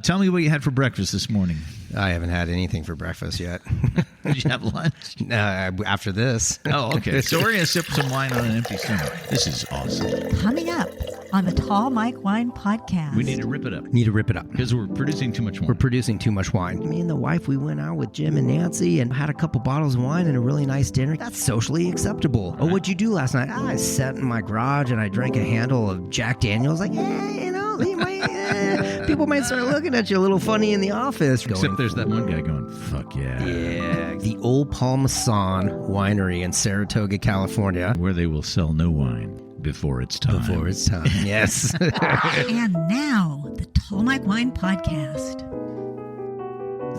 Tell me what you had for breakfast this morning. I haven't had anything for breakfast yet. Did you have lunch? After this. Oh, okay. So we're going to sip some wine on an empty stomach. This is awesome. Coming up on the Tall Mike Wine Podcast. We need to rip it up. Because we're producing too much wine. We're producing too much wine. Me and the wife, we went out with Jim and Nancy and had a couple bottles of wine and a really nice dinner. That's socially acceptable. Right. Oh, what'd you do last night? I sat in my garage and I drank a handle of Jack Daniels. Like, people might start looking at you a little funny in the office. Except there's that one guy going, fuck yeah. Yeah. The Old Marsanne Winery in Saratoga, California. Where they will sell no wine before it's time. Yes. And now, the Tall Mike Wine Podcast.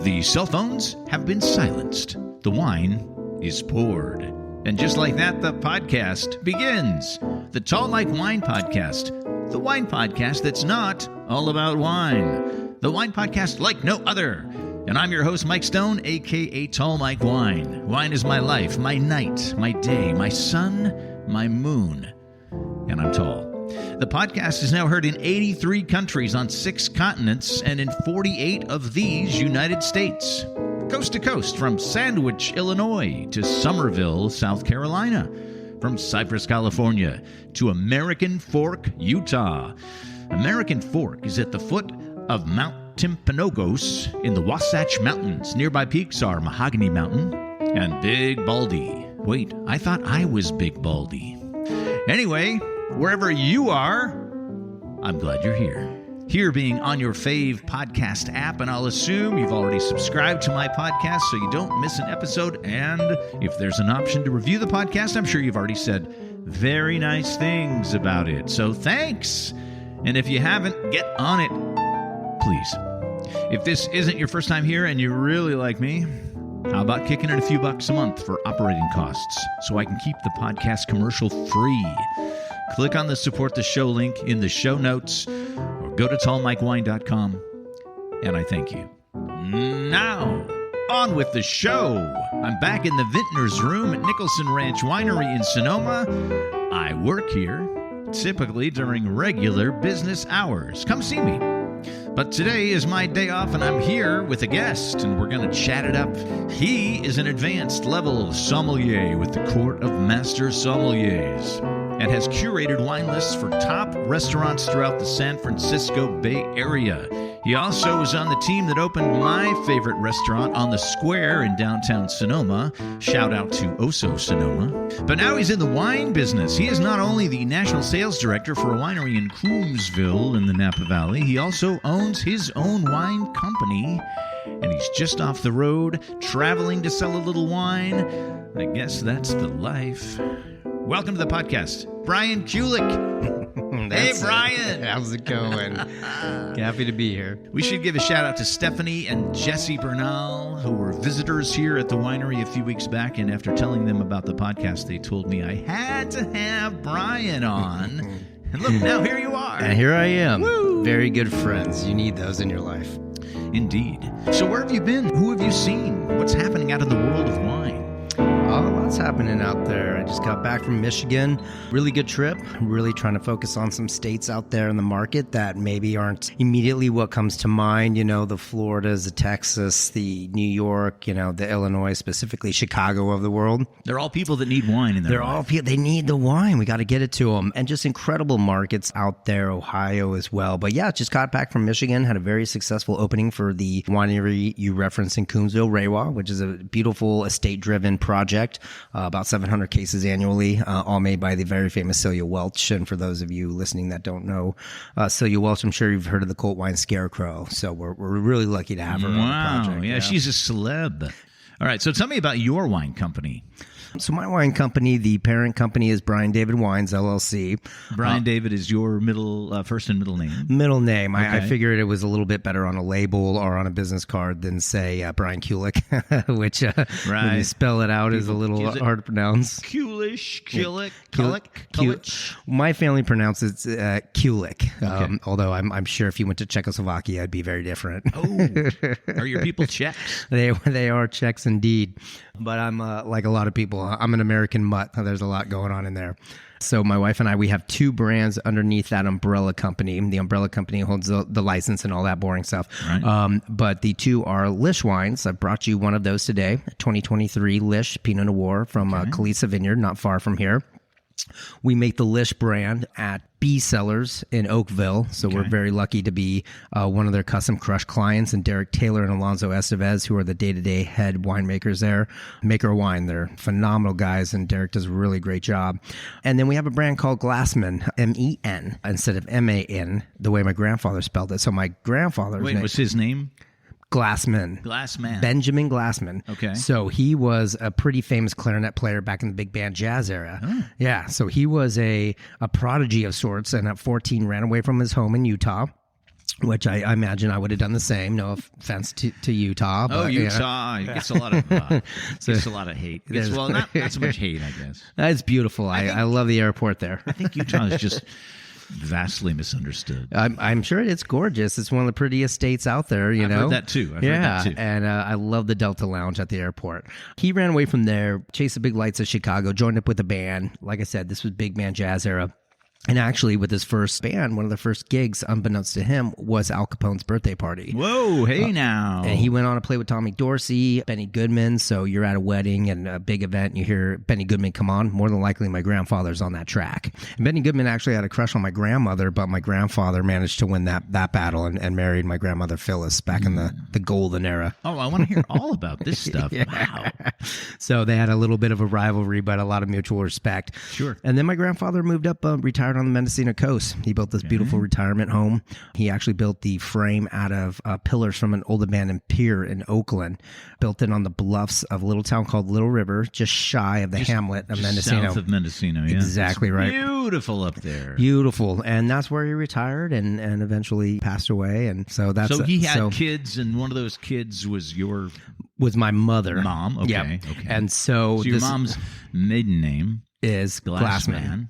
The cell phones have been silenced. The wine is poured. And just like that, the podcast begins. The Tall Mike Wine Podcast. The wine podcast that's not all about wine. The wine podcast like no other. And I'm your host, Mike Stone, a.k.a. Tall Mike Wine. Wine is my life, my night, my day, my sun, my moon. And I'm tall. The podcast is now heard in 83 countries on 6 continents and in 48 of these United States. Coast to coast, from Sandwich, Illinois to Somerville, South Carolina. From Cypress, California to American Fork, Utah. American Fork is at the foot of Mount Timpanogos in the Wasatch Mountains. Nearby peaks are Mahogany Mountain and Big Baldy. Wait, I thought I was Big Baldy. Anyway, wherever you are, I'm glad you're here. Here being on your fave podcast app, and I'll assume you've already subscribed to my podcast so you don't miss an episode. And if there's an option to review the podcast, I'm sure you've already said very nice things about it. So thanks. And if you haven't, get on it, please. If this isn't your first time here and you really like me, how about kicking in a few bucks a month for operating costs so I can keep the podcast commercial free? Click on the support the show link in the show notes or go to tallmikewine.com, and I thank you. Now, on with the show. I'm back in the Vintner's Room at Nicholson Ranch Winery in Sonoma. I work here, typically during regular business hours. Come see me. But today is my day off, and I'm here with a guest, and we're going to chat it up. He is an advanced level sommelier with the Court of Master Sommeliers and has curated wine lists for top restaurants throughout the San Francisco Bay Area. He also was on the team that opened my favorite restaurant on the square in downtown Sonoma. Shout out to Oso Sonoma. But now he's in the wine business. He is not only the national sales director for a winery in Coombsville in the Napa Valley, he also owns his own wine company. And he's just off the road, traveling to sell a little wine. I guess that's the life. Welcome to the podcast, Brian Kulich. Hey, Brian. How's it going? Happy to be here. We should give a shout out to Stephanie and Jesse Bernal, who were visitors here at the winery a few weeks back. And after telling them about the podcast, they told me I had to have Brian on. And look, now here you are. And here I am. Woo! Very good friends. You need those in your life. Indeed. So where have you been? Who have you seen? What's happening out in the world of wine? Lots happening out there. I just got back from Michigan. Really good trip. Really trying to focus on some states out there in the market that maybe aren't immediately what comes to mind. You know, the Floridas, the Texas, the New York, you know, the Illinois, specifically Chicago of the world. They're all people that need wine in their life. They're all people. They need the wine. We got to get it to them. And just incredible markets out there, Ohio as well. But yeah, just got back from Michigan. Had a very successful opening for the winery you referenced in Coombsville, Rewa, which is a beautiful estate-driven project. About 700 cases annually, all made by the very famous Celia Welch. And for those of you listening that don't know Celia Welch, I'm sure you've heard of the Cult Wine Scarecrow. So we're really lucky to have her on the project. Yeah, she's a celeb. All right, so tell me about your wine company. So my wine company, the parent company is Brian David Wines, LLC. Brian David is your first and middle name? Middle name. Okay. I figured it was a little bit better on a label or on a business card than, say, Brian Kulich, which when you spell it out is a little hard to pronounce. Kulich. My family pronounces Kulich, Okay. although I'm sure if you went to Czechoslovakia, it'd be very different. Oh, are your people Czechs? They are Czechs indeed. But I'm like a lot of people, I'm an American mutt. There's a lot going on in there. So my wife and I, we have 2 brands underneath that umbrella company. The umbrella company holds the license and all that boring stuff. Right. But the 2 are Lish wines. I brought you one of those today, 2023 Lish Pinot Noir from Calesa Vineyard, not far from here. We make the Lish brand at B Cellars in Oakville, so we're very lucky to be one of their custom crush clients, and Derek Taylor and Alonso Estevez, who are the day-to-day head winemakers there, make our wine. They're phenomenal guys, and Derek does a really great job. And then we have a brand called Glassman, M-E-N, instead of M-A-N, the way my grandfather spelled it. So my grandfather's name... what's his name? Glassman. Benjamin Glassman. Okay. So he was a pretty famous clarinet player back in the big band jazz era. Oh. Yeah. So he was a prodigy of sorts, and at 14 ran away from his home in Utah, which I imagine I would have done the same. No offense to Utah. But, Utah. It gets a lot of gets a lot of hate. Well, not so much hate, I guess. It's beautiful. I love the airport there. I think Utah is just... vastly misunderstood. I'm sure it's gorgeous. It's one of the prettiest states out there, I've heard that too. Heard that too. And I love the Delta Lounge at the airport. He ran away from there, chased the big lights of Chicago, joined up with a band. Like I said, this was big band jazz era. And actually, with his first band, one of the first gigs, unbeknownst to him, was Al Capone's birthday party. Whoa, hey now. And he went on to play with Tommy Dorsey, Benny Goodman. So you're at a wedding and a big event, and you hear Benny Goodman come on. More than likely, my grandfather's on that track. And Benny Goodman actually had a crush on my grandmother, but my grandfather managed to win that battle and married my grandmother Phyllis back in the golden era. Oh, I want to hear all about this stuff. Yeah. Wow. So they had a little bit of a rivalry, but a lot of mutual respect. Sure. And then my grandfather moved up, retired on the Mendocino coast. He built this beautiful retirement home. He actually built the frame out of pillars from an old abandoned pier in Oakland, built it on the bluffs of a little town called Little River, just shy of the hamlet of Mendocino. South of Mendocino, yeah. Exactly right. Beautiful up there. Beautiful. And that's where he retired and eventually passed away. And so that's... So he had kids, and one of those kids was my mother. Mom, okay. Yep. Okay. And so your mom's maiden name is Glassman.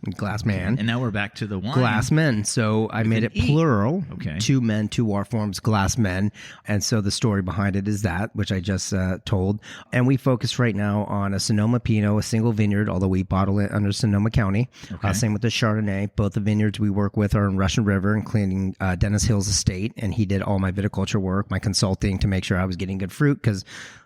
And now we're back to the wine. Glassmen. So I made it plural. Okay. 2 men, 2 art forms, Glassmen. And so the story behind it is that, which I just told. And we focus right now on a Sonoma Pinot, a single vineyard, although we bottle it under Sonoma County. Okay. Same with the Chardonnay. Both the vineyards we work with are in Russian River, including Dennis Hill's estate. And he did all my viticulture work, my consulting to make sure I was getting good fruit, because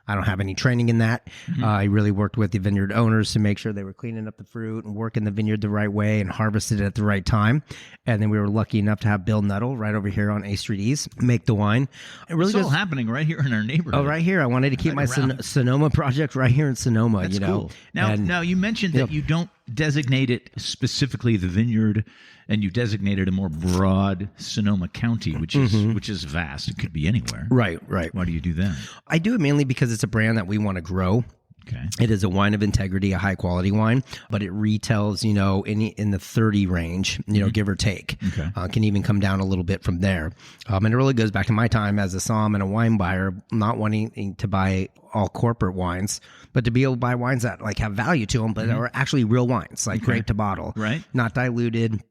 I don't have any training in that. Mm-hmm. I really worked with the vineyard owners to make sure they were cleaning up the fruit and working the vineyard the right way and harvested it at the right time. And then we were lucky enough to have Bill Nuttall right over here on A Street East make the wine. It really it's all happening right here in our neighborhood. Oh, right here. I wanted to keep my Sonoma project right here in Sonoma. That's cool. Now you mentioned that you don't designate it specifically the vineyard, and you designated a more broad Sonoma County, which is vast. It could be anywhere. Right. Why do you do that? I do it mainly because it's a brand that we want to grow. Okay. It is a wine of integrity, a high quality wine, but it retails, in the 30 range, give or take. Okay. Can even come down a little bit from there. And it really goes back to my time as a somm and a wine buyer, not wanting to buy all corporate wines, but to be able to buy wines that have value to them, but are actually real wines, grape to bottle, right? Not diluted.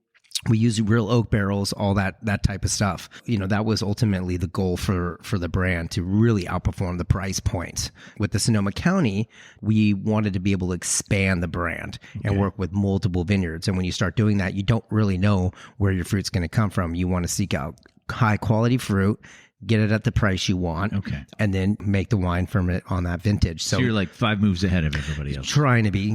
We use real oak barrels, all that type of stuff. That was ultimately the goal for the brand, to really outperform the price point. With the Sonoma County, we wanted to be able to expand the brand and work with multiple vineyards. And when you start doing that, you don't really know where your fruit's going to come from. You want to seek out high quality fruit, get it at the price you want, and then make the wine from it on that vintage. So you're 5 moves ahead of everybody else. Trying to be,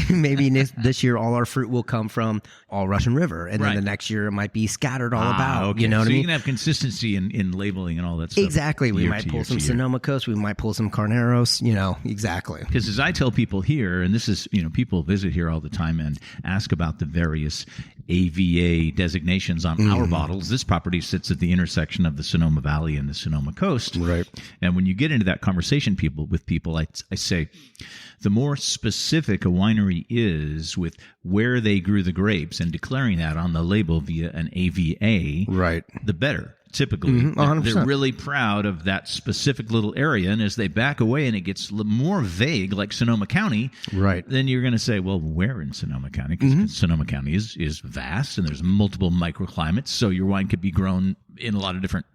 maybe this year all our fruit will come from all Russian River, and then the next year it might be scattered all about. Okay. You know what I mean? You can have consistency in labeling and all that stuff. Exactly. We might pull some Sonoma Coast, we might pull some Carneros, exactly. Because as I tell people here, and this is, people visit here all the time and ask about the various AVA designations on our bottles. This property sits at the intersection of the Sonoma Valley and the Sonoma Coast. Right. And when you get into that conversation with people, I say, the more specific a winery is with where they grew the grapes and declaring that on the label via an AVA, right, the better. Typically, they're really proud of that specific little area, and as they back away and it gets more vague, like Sonoma County, right, then you're going to say, well, where in Sonoma County? Because Sonoma County is vast, and there's multiple microclimates, so your wine could be grown in a lot of different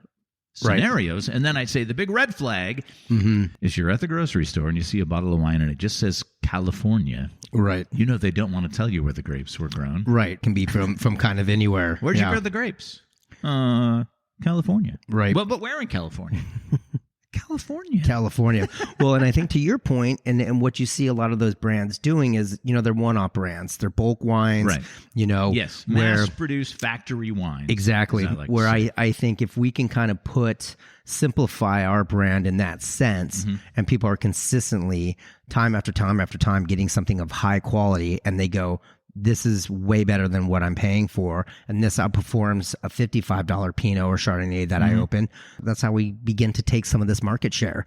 scenarios. And then I'd say the big red flag is you're at the grocery store and you see a bottle of wine and it just says California. Right. You know they don't want to tell you where the grapes were grown. Right. Can be from kind of anywhere. Where'd you grow the grapes? California. Right. But where in California? California. Well, and I think to your point, and what you see a lot of those brands doing is, they're one-off brands. They're bulk wines, right. Yes, mass-produced factory wines. Exactly. Where I think if we can kind of simplify our brand in that sense, and people are consistently, time after time after time, getting something of high quality, and they go, this is way better than what I'm paying for, and this outperforms a $55 Pinot or Chardonnay that I open. That's how we begin to take some of this market share.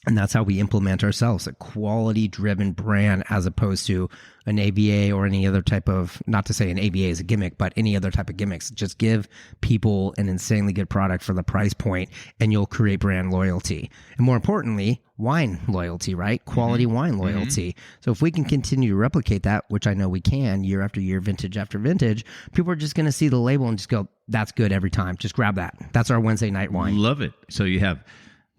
And that's how we implement ourselves, a quality-driven brand as opposed to an AVA or any other type of, not to say an AVA is a gimmick, but any other type of gimmicks. Just give people an insanely good product for the price point, and you'll create brand loyalty. And more importantly, wine loyalty, right? Quality wine loyalty. So if we can continue to replicate that, which I know we can year after year, vintage after vintage, people are just going to see the label and just go, that's good every time. Just grab that. That's our Wednesday night wine. Love it. So you have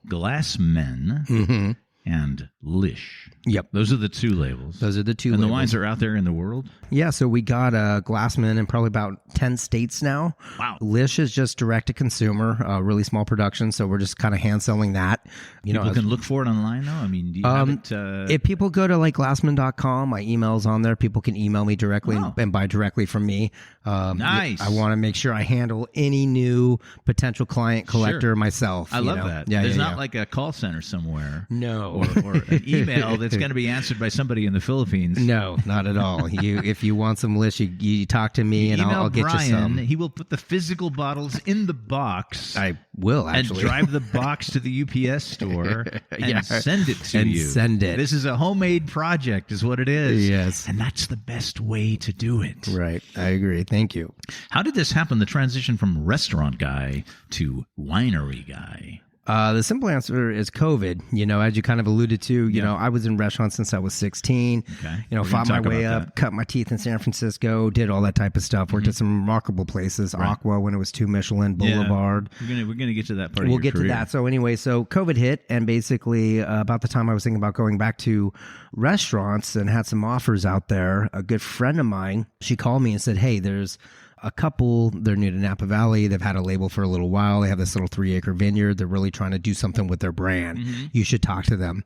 Glassman and Lish. Yep. Those are the two labels. And labels. The wines are out there in the world? Yeah, so we got Glassman in probably about 10 states now. Wow. Lish is just direct to consumer, really small production, so we're just kind of hand selling that. People can look for it online, though? I mean, do you have it? If people go to glassman.com, my email's on there. People can email me directly and buy directly from me. Nice. I want to make sure I handle any new potential client collector myself. I love that. Yeah, There's not like a call center somewhere. No. Or an email that's going to be answered by somebody in the Philippines. No, not at all. If you want some Lish, you talk to me and I'll get Brian, you some. He will put the physical bottles in the box. I will, actually. And drive the box to the UPS store and send it to you. Send it. This is a homemade project is what it is. Yes. And that's the best way to do it. Right. I agree. Thank you. How did this happen, the transition from restaurant guy to winery guy? The simple answer is COVID. As you kind of alluded to, I was in restaurants since I was 16. Okay. Fought my way up, cut my teeth in San Francisco, did all that type of stuff. Worked at some remarkable places. Right. Aqua when it was 2 Michelin, Boulevard. Yeah. We're gonna get to that part. We'll get to that. So anyway, COVID hit, and basically about the time I was thinking about going back to restaurants and had some offers out there. A good friend of mine, she called me and said, "Hey, there's a couple, they're new to Napa Valley. They've had a label for a little while. They have this little 3-acre vineyard. They're really trying to do something with their brand. You should talk to them."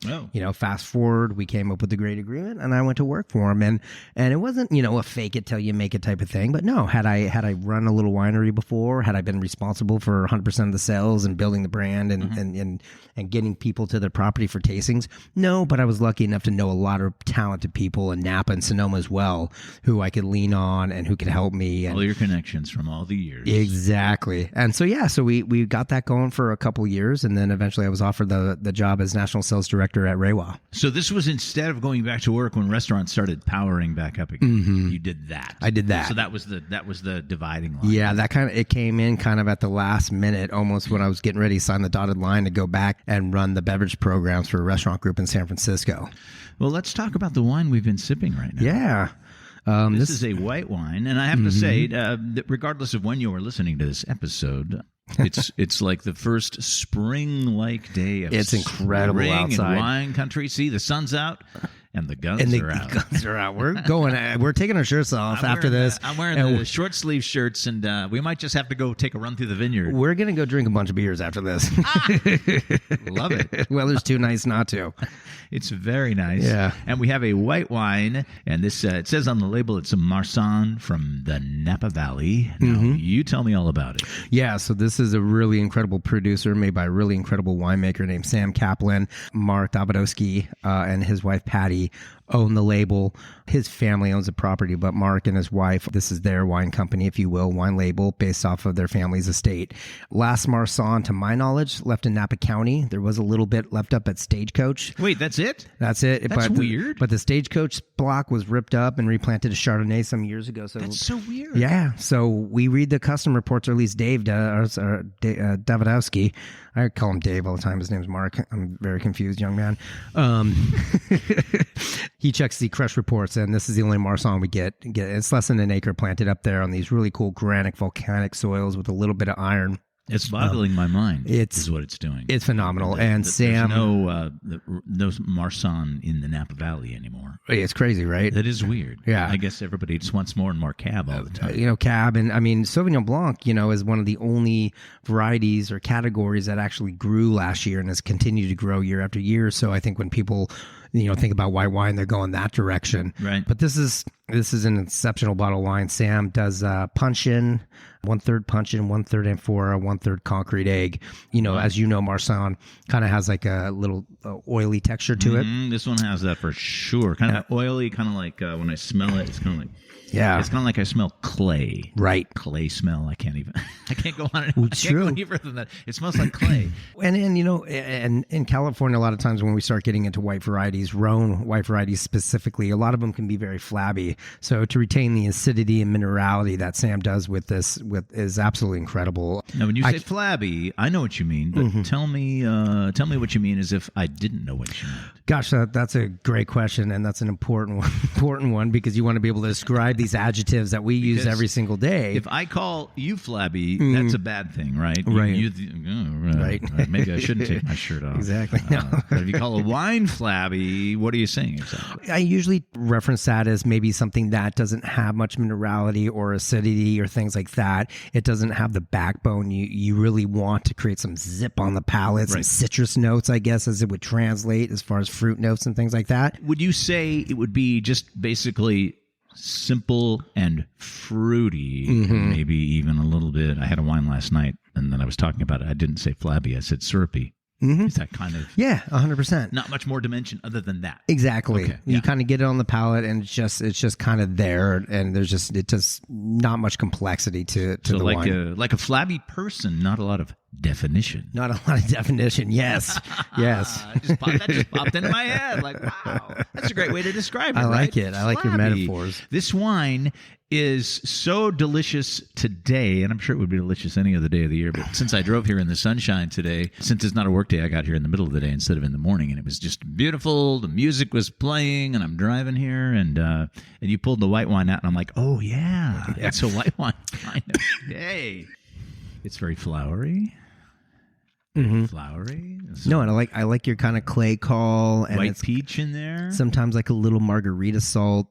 Fast forward, we came up with a great agreement, and I went to work for them. And it wasn't, a fake it till you make it type of thing. But no, had I run a little winery before, had I been responsible for 100% of the sales and building the brand and getting people to their property for tastings? No, but I was lucky enough to know a lot of talented people in Napa and Sonoma as well, who I could lean on and who could help me. And all your connections from all the years. Exactly. And so, we got that going for a couple years, and then eventually I was offered the job as national sales director at Reiwa. So this was instead of going back to work when restaurants started powering back up again. You did that. I did that. So that was the dividing line. Yeah, it came in kind of at the last minute, almost when I was getting ready to sign the dotted line to go back and run the beverage programs for a restaurant group in San Francisco. Well, let's talk about the wine we've been sipping right now. Yeah. This is a white wine, and I have to say, that regardless of when you are listening to this episode, it's like the first spring-like day of it's incredible spring outside. In wine country. See, the sun's out. And the guns are out. The guns are out. We're going. We're taking our shirts off after this. I'm wearing the short sleeve shirts, and we might just have to go take a run through the vineyard. We're gonna go drink a bunch of beers after this. Love it. Weather's too nice not to. It's very nice. Yeah. And we have a white wine, and this it says on the label it's a Marsanne from the Napa Valley. Now, you tell me all about it. Yeah. So this is a really incredible producer made by a really incredible winemaker named Sam Kaplan. Mark Davidowski and his wife Patty own the label. His family owns the property, but Mark and his wife, this is their wine company, if you will, wine label based off of their family's estate. Last Marsanne, to my knowledge, left in Napa County. There was a little bit left up at Stagecoach. Wait, that's it? That's it. That's weird. But the Stagecoach block was ripped up and replanted to Chardonnay some years ago. So that's so weird. Yeah. So we read the custom reports, or at least Dave Davidowski. I call him Dave all the time. His name's Mark. I'm very confused, young man. He checks the crush reports, and this is the only Marsanne we get. It's less than an acre planted up there on these really cool granitic volcanic soils with a little bit of iron. It's boggling my mind. Is what it's doing. It's phenomenal. And Sam, there's no Marsanne in the Napa Valley anymore. It's crazy, right? That is weird. Yeah. I guess everybody just wants more and more Cab all the time. Cab, and I mean Sauvignon Blanc, is one of the only varieties or categories that actually grew last year and has continued to grow year after year. So I think when people think about white wine, they're going that direction. Right. But this is an exceptional bottle of wine. Sam does punch in, 1/3 punch in, 1/3 amphora, 1/3 concrete egg. As you know, Marsanne kind of has like a little oily texture to it. This one has that for sure. Kind of oily, kind of like when I smell it, it's kind of like. Yeah. It's kind of like I smell clay. Right. Clay smell. I can't go on it. Well, I can't go any further than that. It smells like clay. And in California, a lot of times when we start getting into white varieties, Rhone white varieties specifically, a lot of them can be very flabby. So to retain the acidity and minerality that Sam does with this is absolutely incredible. Now, when you say flabby, I know what you mean, but tell me what you mean as if I didn't know what you meant. Gosh, that's a great question, and that's an important one because you want to be able to describe these adjectives that we use every single day. If I call you flabby, that's a bad thing, right? Right. Right. Maybe I shouldn't take my shirt off. Exactly. But if you call a wine flabby, what are you saying exactly? I usually reference that as maybe something that doesn't have much minerality or acidity or things like that. It doesn't have the backbone. You really want to create some zip on the palate, some citrus notes, I guess, as it would translate as far as fruit notes and things like that. Would you say it would be just basically simple and fruity, and maybe even a little bit? I had a wine last night, and then I was talking about it. I didn't say flabby. I said syrupy. Is that kind of 100%. Not much more dimension other than that. Exactly. Okay, you kind of get it on the palate, and it's just kind of there, and there's just not much complexity to the wine. Like a flabby person, not a lot of definition. Not a lot of definition. Yes. That just popped into my head. Like, wow, that's a great way to describe it. I like it. I like your metaphors. This wine is so delicious today, and I'm sure it would be delicious any other day of the year, but since I drove here in the sunshine today, since it's not a work day, I got here in the middle of the day instead of in the morning, and it was just beautiful. The music was playing, and I'm driving here, and you pulled the white wine out, and I'm like, oh yeah, it's a white wine kind of day. It's very flowery. Flowery. No, and I like your kind of clay call, and white peach in there. Sometimes like a little margarita salt.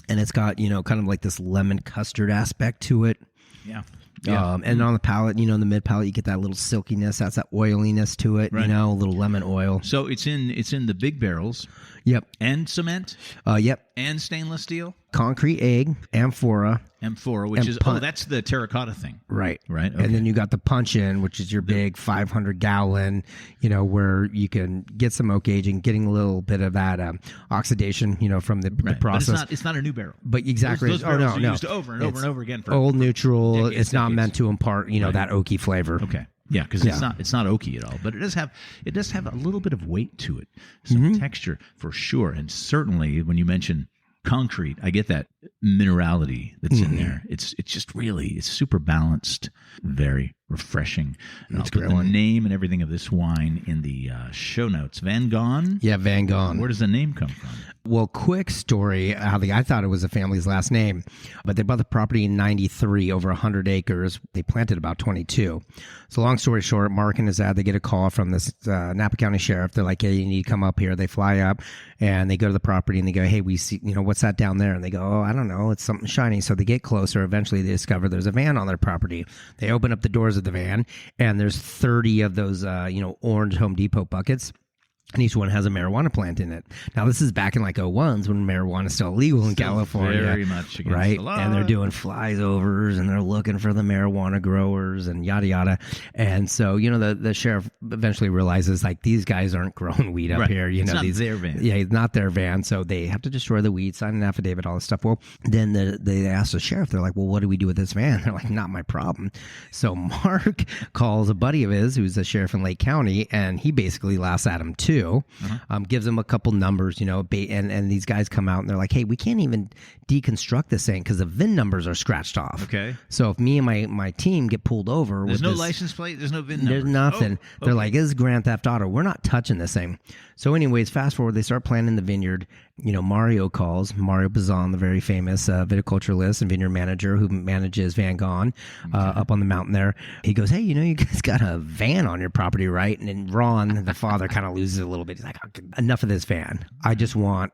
And it's got, kind of like this lemon custard aspect to it. Yeah. And on the palate, in the mid palate, you get that little silkiness. That's that oiliness to it, right. A little lemon oil. So it's in the big barrels. Yep. And cement. Yep. And stainless steel. Concrete egg, amphora, which is that's the terracotta thing. Right. Okay. And then you got the punch in, which is your big 500-gallon, where you can get some oak aging, getting a little bit of that oxidation, from the process. But it's not a new barrel. But exactly. Those barrels are used over and over and over again for old neutral. Decades, it's not meant to impart, that oaky flavor. Okay. Yeah, because it's not oaky at all, but it does have a little bit of weight to it, some texture for sure, and certainly when you mention concrete, I get that minerality that's in there. It's just really, it's super balanced, very refreshing. And I'll put the name and everything of this wine in the show notes. Vangone? Yeah, Vangone. Where does the name come from? Well, quick story. I thought it was a family's last name, but they bought the property in 93, over 100 acres. They planted about 22. So long story short, Mark and his dad, they get a call from this Napa County sheriff. They're like, hey, you need to come up here. They fly up and they go to the property and they go, hey, we see, what's that down there? And they go, oh, I don't know. It's something shiny. So they get closer. Eventually they discover there's a van on their property. They open up the doors of the van and there's 30 of those, orange Home Depot buckets. And each one has a marijuana plant in it. Now, this is back in like 01s when marijuana is still illegal in California. Very much against right? the law. And they're doing flyovers and they're looking for the marijuana growers and yada, yada. And so, the sheriff eventually realizes like these guys aren't growing weed up here. It's not their van. Yeah, it's not their van. So they have to destroy the weed, sign an affidavit, all this stuff. Well, then they ask the sheriff, they're like, well, what do we do with this van? They're like, not my problem. So Mark calls a buddy of his who's a sheriff in Lake County and he basically laughs at him too. Gives them a couple numbers, and these guys come out and they're like, hey, we can't even deconstruct this thing because the VIN numbers are scratched off. Okay. So if me and my team get pulled over, there's no license plate, there's no VIN number. There's nothing. They're like, this is Grand Theft Auto. We're not touching this thing. So anyways, fast forward, they start planting the vineyard Mario calls, Mario Bazan, the very famous viticulturalist and vineyard manager who manages Vangone up on the mountain there. He goes, hey, you guys got a van on your property, right? And then Ron, the father, kind of loses it a little bit. He's like, enough of this van. I want,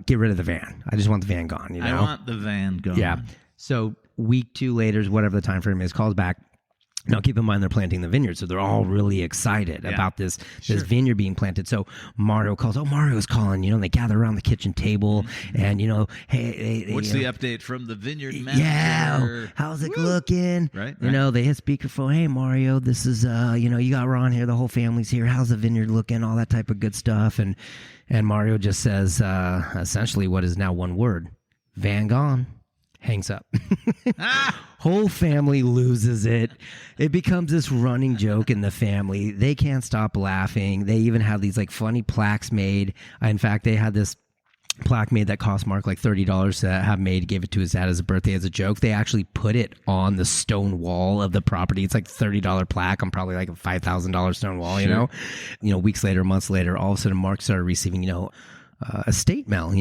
get rid of the van. I just want the van gone, I want the van gone. Yeah. So week 2 later, whatever the time frame is, calls back. Now, keep in mind, they're planting the vineyard, so they're all really excited about this vineyard being planted. So Mario calls. Oh, Mario's calling. They gather around the kitchen table, and hey, what's the update from the vineyard manager? Yeah, how's it looking? Right. They hit speakerphone. Hey, Mario, this is you got Ron here. The whole family's here. How's the vineyard looking? All that type of good stuff. And Mario just says essentially what is now one word: Vangone. Hangs up. Whole family loses it. It becomes this running joke in the family. They can't stop laughing. They even have these funny plaques made. In fact, they had this plaque made that cost Mark $30 to have made, gave it to his dad as a birthday as a joke. They actually put it on the stone wall of the property. It's $30 plaque on probably a $5,000 stone wall, Weeks later, months later, all of a sudden Mark started receiving, estate mail,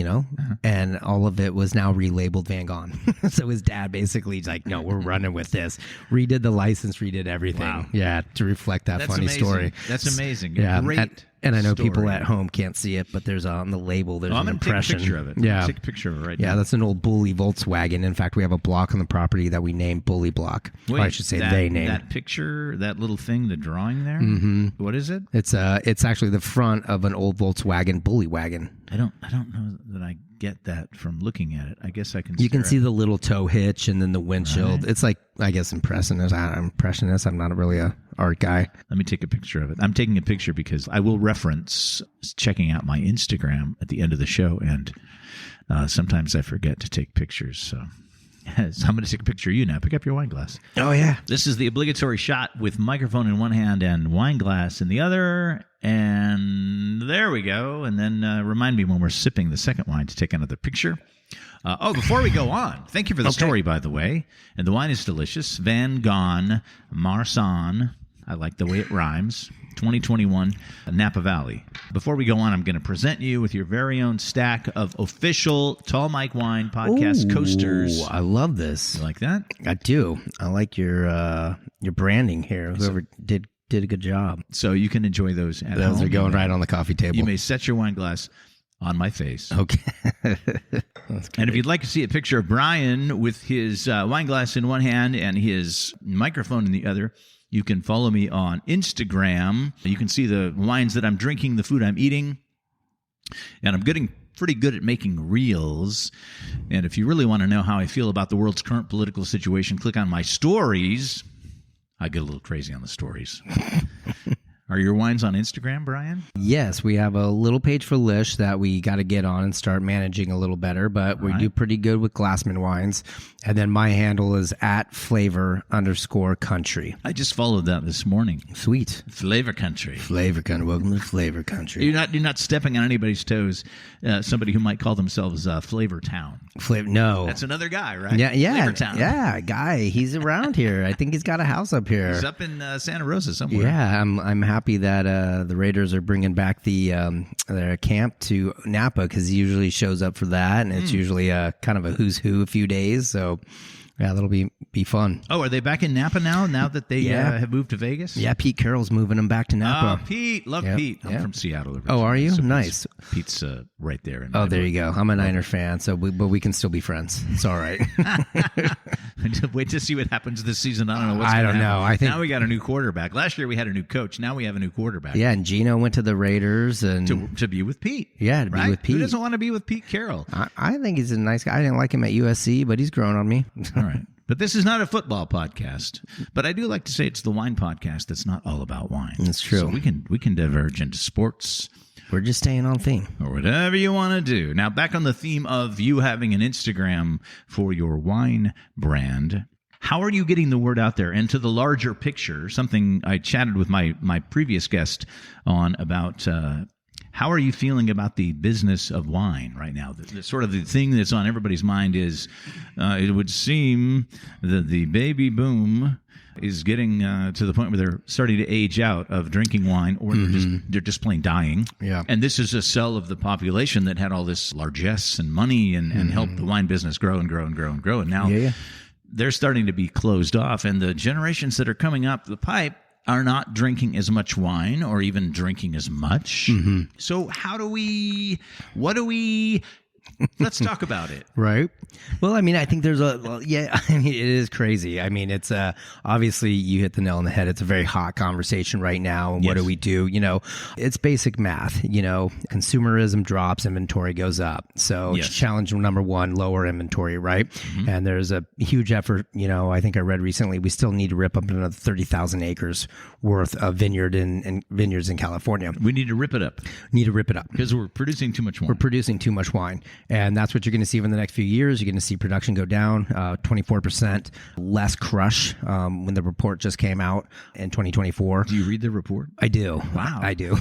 and all of it was now relabeled Vangone. So his dad basically is like, no, we're running with this. Redid the license, redid everything. Wow. Yeah, to reflect that funny story. That's amazing. Yeah. Great. And I know story. People at home can't see it, but there's on the label, there's an impression. Take a picture of it. Yeah. Take a picture of it right now. Yeah, that's an old Bully Volkswagen. In fact, we have a block on the property that we named Bully Block. Wait, or I should say they named. That picture, that little thing, the drawing there? Mm-hmm. What is it? It's actually the front of an old Volkswagen Bully wagon. I don't know that I get that from looking at it. I guess I can. You can see the little tow hitch and then the windshield. Right. It's impressionist. I'm not really a art guy. Let me take a picture of it. I'm taking a picture because I will reference checking out my Instagram at the end of the show, and sometimes I forget to take pictures. So I'm going to take a picture of you now. Pick up your wine glass. Oh, yeah. This is the obligatory shot with microphone in one hand and wine glass in the other. And there we go. And then remind me when we're sipping the second wine to take another picture. Before we go on, thank you for the story, by the way. And the wine is delicious. Vangone, Marsanne. I like the way it rhymes. 2021 Napa Valley. Before we go on, I'm going to present you with your very own stack of official Tall Mike Wine podcast coasters. I love this. You like that? I do. I like your branding here. Whoever did a good job. So you can enjoy those at home. Those are going right on the coffee table. You may set your wine glass on my face. Okay. And if you'd like to see a picture of Brian with his wine glass in one hand and his microphone in the other, you can follow me on Instagram. You can see the wines that I'm drinking, the food I'm eating. And I'm getting pretty good at making reels. And if you really want to know how I feel about the world's current political situation, click on my stories. I get a little crazy on the stories. Are your wines on Instagram, Brian? Yes, we have a little page for Lish that we got to get on and start managing a little better, but we do pretty good with Glassman wines. And then my handle is @flavor_country. I just followed that this morning. Sweet. Flavor Country. Flavor Country. Welcome to Flavor Country. You're not stepping on anybody's toes. Somebody who might call themselves Flavor Town. No. That's another guy, right? Yeah. Flavor Town. Yeah, guy. He's around here. I think he's got a house up here. He's up in Santa Rosa somewhere. Yeah, I'm happy that the Raiders are bringing back their camp to Napa because he usually shows up for that, and it's usually kind of a who's who a few days. So, yeah, that'll be fun. Oh, are they back in Napa now that they have moved to Vegas? Yeah, Pete Carroll's moving them back to Napa. Oh, Pete. Love Pete. I'm from Seattle originally. Oh, are you? So nice. Pete's right there. There you go. I'm a Niner fan, but we can still be friends. It's all right. Wait to see what happens this season. I don't know what's going to happen. Know. I think now we got a new quarterback. Last year we had a new coach. Now we have a new quarterback. Yeah, and Gino went to the Raiders and to be with Pete. Yeah, to be with Pete. Who doesn't want to be with Pete Carroll? I think he's a nice guy. I didn't like him at USC, but he's grown on me. All right. But this is not a football podcast. But I do like to say it's the wine podcast that's not all about wine. That's true. So we can diverge into sports. We're just staying on theme. Or whatever you want to do. Now, back on the theme of you having an Instagram for your wine brand. How are you getting the word out there? And to the larger picture, something I chatted with my previous guest on about How are you feeling about the business of wine right now? The sort of the thing that's on everybody's mind is, it would seem that the baby boom is getting to the point where they're starting to age out of drinking wine, or they're just plain dying. Yeah. And this is a cell of the population that had all this largesse and money and helped the wine business grow and grow and grow and grow. And now they're starting to be closed off. And the generations that are coming up the pipe are not drinking as much wine or even drinking as much. So let's talk about it. Right. Well, I mean, I think there's I mean, it is crazy. I mean, it's obviously you hit the nail on the head. It's a very hot conversation right now. And what do we do? It's basic math. Consumerism drops, inventory goes up. So challenge number one, lower inventory, right? And there's a huge effort. I think I read recently, we still need to rip up another 30,000 acres worth of vineyards in California. We need to rip it up. Because we're producing too much wine. And that's what you're going to see over the next few years. You're going to see production go down 24%, less crush when the report just came out in 2024. Do you read the report? I do. Wow. I do.